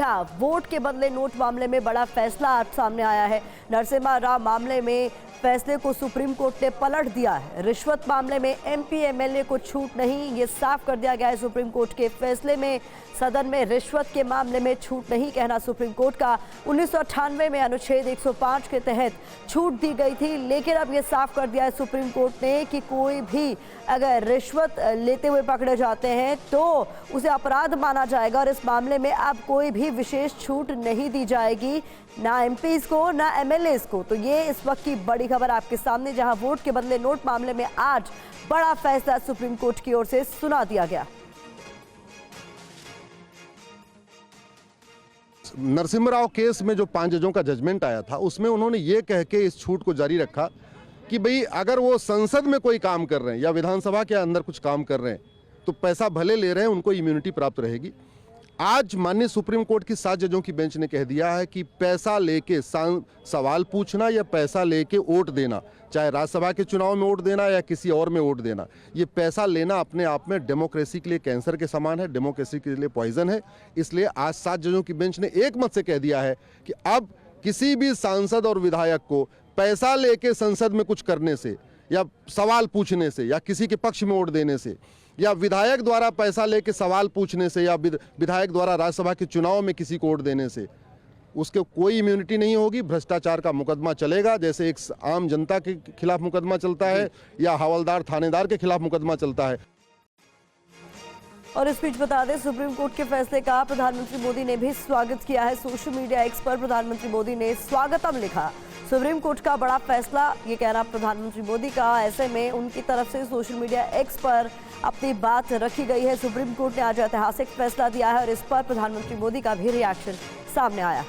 क्या वोट के बदले नोट मामले में बड़ा फैसला आज सामने आया है। नरसिम्हा राव मामले में फैसले को सुप्रीम कोर्ट ने पलट दिया है। रिश्वत मामले में एमपी एमएलए को छूट नहीं, ये साफ कर दिया गया है सुप्रीम कोर्ट के फैसले में। सदन में रिश्वत के मामले में छूट नहीं, कहना सुप्रीम कोर्ट का। 1998 में अनुच्छेद 105 के तहत छूट दी गई थी, लेकिन अब ये साफ कर दिया है सुप्रीम कोर्ट ने कि कोई भी अगर रिश्वत लेते हुए पकड़े जाते हैं तो उसे अपराध माना जाएगा और इस मामले में अब कोई भी विशेष छूट नहीं दी जाएगी, ना एमपीज को ना एमएलएज को। तो ये इस वक्त की बड़ी खबर आपके सामने, जहां वोट के बदले नोट मामले में आज बड़ा फैसला सुप्रीम कोर्ट की ओर से सुना दिया गया। नरसिम्हा राव केस में जो 5 जजों का जजमेंट आया था उसमें उन्होंने ये कह के इस छूट को जारी रखा कि भाई अगर वो संसद में कोई काम कर रहे हैं या विधानसभा के अंदर कुछ काम कर रहे हैं तो पैसा भले ले रहे हैं, उनको इम्यूनिटी प्राप्त रहेगी। आज माननीय सुप्रीम कोर्ट की 7 जजों की बेंच ने कह दिया है कि पैसा लेके सवाल पूछना या पैसा लेके वोट देना, चाहे राज्यसभा के चुनाव में वोट देना या किसी और में वोट देना, ये पैसा लेना अपने आप में डेमोक्रेसी के लिए कैंसर के समान है, डेमोक्रेसी के लिए पॉइजन है। इसलिए आज 7 जजों की बेंच ने एक मत से कह दिया है कि अब किसी भी सांसद और विधायक को पैसा लेके संसद में कुछ करने से या सवाल पूछने से या किसी के पक्ष में वोट देने से या विधायक द्वारा पैसा लेके सवाल पूछने से या विधायक द्वारा राज्यसभा के चुनाव में किसी को वोट देने से उसके कोई इम्यूनिटी नहीं होगी। भ्रष्टाचार का मुकदमा चलेगा, जैसे एक आम जनता के खिलाफ मुकदमा चलता है या हवलदार थानेदार के खिलाफ मुकदमा चलता है। और इस बीच बता दें, सुप्रीम कोर्ट के फैसले का प्रधानमंत्री मोदी ने भी स्वागत किया है। सोशल मीडिया एक्स पर प्रधानमंत्री मोदी ने स्वागतम लिखा। सुप्रीम कोर्ट का बड़ा फैसला, ये कहना प्रधानमंत्री मोदी का। ऐसे में उनकी तरफ से सोशल मीडिया एक्स पर अपनी बात रखी गई है। सुप्रीम कोर्ट ने आज ऐतिहासिक फैसला दिया है और इस पर प्रधानमंत्री मोदी का भी रिएक्शन सामने आया।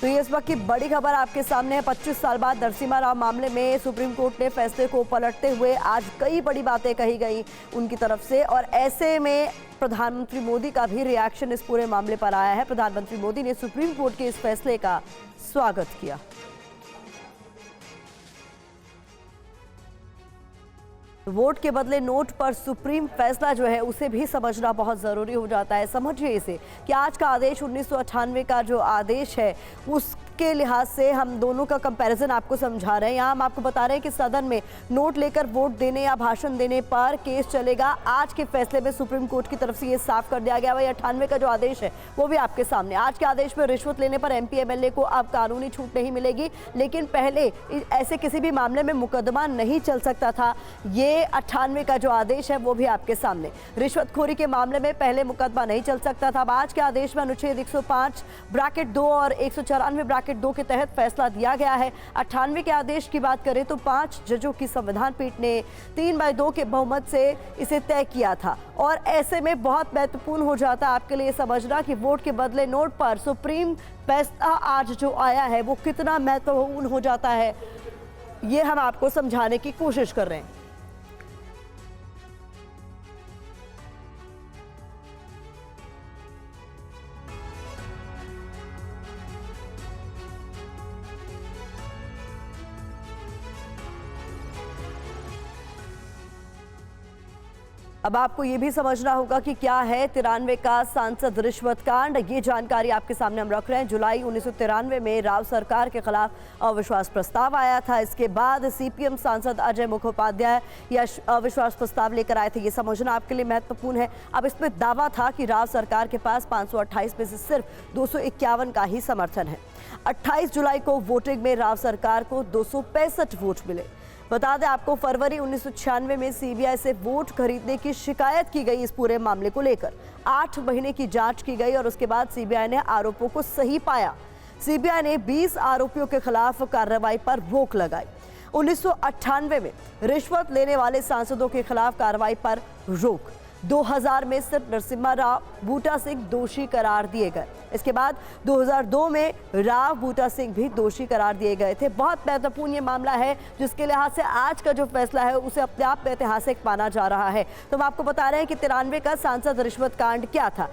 तो ये इस वक्त की बड़ी खबर आपके सामने है। 25 साल बाद नरसिम्हा राव मामले में सुप्रीम कोर्ट ने फैसले को पलटते हुए आज कई बड़ी बातें कही गई उनकी तरफ से, और ऐसे में प्रधानमंत्री मोदी का भी रिएक्शन इस पूरे मामले पर आया है। प्रधानमंत्री मोदी ने सुप्रीम कोर्ट के इस फैसले का स्वागत किया। वोट के बदले नोट पर सुप्रीम फैसला जो है उसे भी समझना बहुत ज़रूरी हो जाता है। समझिए इसे कि आज का आदेश 1998 का जो आदेश है उसके लिहाज से हम दोनों का कंपैरिजन आपको समझा रहे हैं। यहाँ हम आपको बता रहे हैं कि सदन में नोट लेकर वोट देने या भाषण देने पर केस चलेगा। आज के फैसले में सुप्रीम कोर्ट की तरफ से ये साफ कर दिया गया। वही 98 का जो आदेश है वो भी आपके सामने। आज के आदेश में रिश्वत लेने पर एमपी एमएलए को अब कानूनी छूट नहीं मिलेगी, लेकिन पहले ऐसे किसी भी मामले में मुकदमा नहीं चल सकता था। ये 98 का जो आदेश है वो भी आपके सामने। रिश्वतखोरी के मामले में पहले मुकदमा नहीं चल सकता था। अब आज के आदेश में अनुच्छेद 105 ब्रैकेट 2 और 194 ब्रैकेट 2 के तहत फैसला दिया गया है। 98 के आदेश की बात करें तो 5 जजों की संविधान पीठ ने 3/2 के बहुमत से इसे तय किया था। और ऐसे में बहुत महत्वपूर्ण हो जाता है आपके लिए समझना कि वोट के बदले नोट पर सुप्रीम फैसला आज जो आया है वो कितना महत्वपूर्ण हो जाता है, ये हम आपको समझाने की कोशिश कर रहे हैं। अब आपको ये भी समझना होगा कि क्या है 93 का सांसद रिश्वत कांड। ये जानकारी आपके सामने हम रख रहे हैं। जुलाई 1993 में राव सरकार के खिलाफ अविश्वास प्रस्ताव आया था। इसके बाद सीपीएम सांसद अजय मुखोपाध्याय यह अविश्वास प्रस्ताव लेकर आए थे। ये समझना आपके लिए महत्वपूर्ण है। अब इसमें दावा था कि राव सरकार के पास 528 में से सिर्फ 251 का ही समर्थन है। 28 जुलाई को वोटिंग में राव सरकार को 265 वोट मिले। बता दें आपको, फरवरी 1996 में सीबीआई से वोट खरीदने की शिकायत की गई। इस पूरे मामले को लेकर 8 महीने की जांच की गई और उसके बाद सीबीआई ने आरोपों को सही पाया। सीबीआई ने 20 आरोपियों के खिलाफ कार्रवाई पर रोक लगाई। 1998 में रिश्वत लेने वाले सांसदों के खिलाफ कार्रवाई पर रोक। 2000 में सिर्फ नरसिम्हा राव बूटा सिंह दोषी करार दिए गए। इसके बाद 2002 में राव बूटा सिंह भी दोषी करार दिए गए थे। बहुत महत्वपूर्ण ये मामला है जिसके लिहाज से आज का जो फैसला है उसे अपने आप में ऐतिहासिक माना जा रहा है। तो हम आपको बता रहे हैं कि 93 का सांसद रिश्वत कांड क्या था।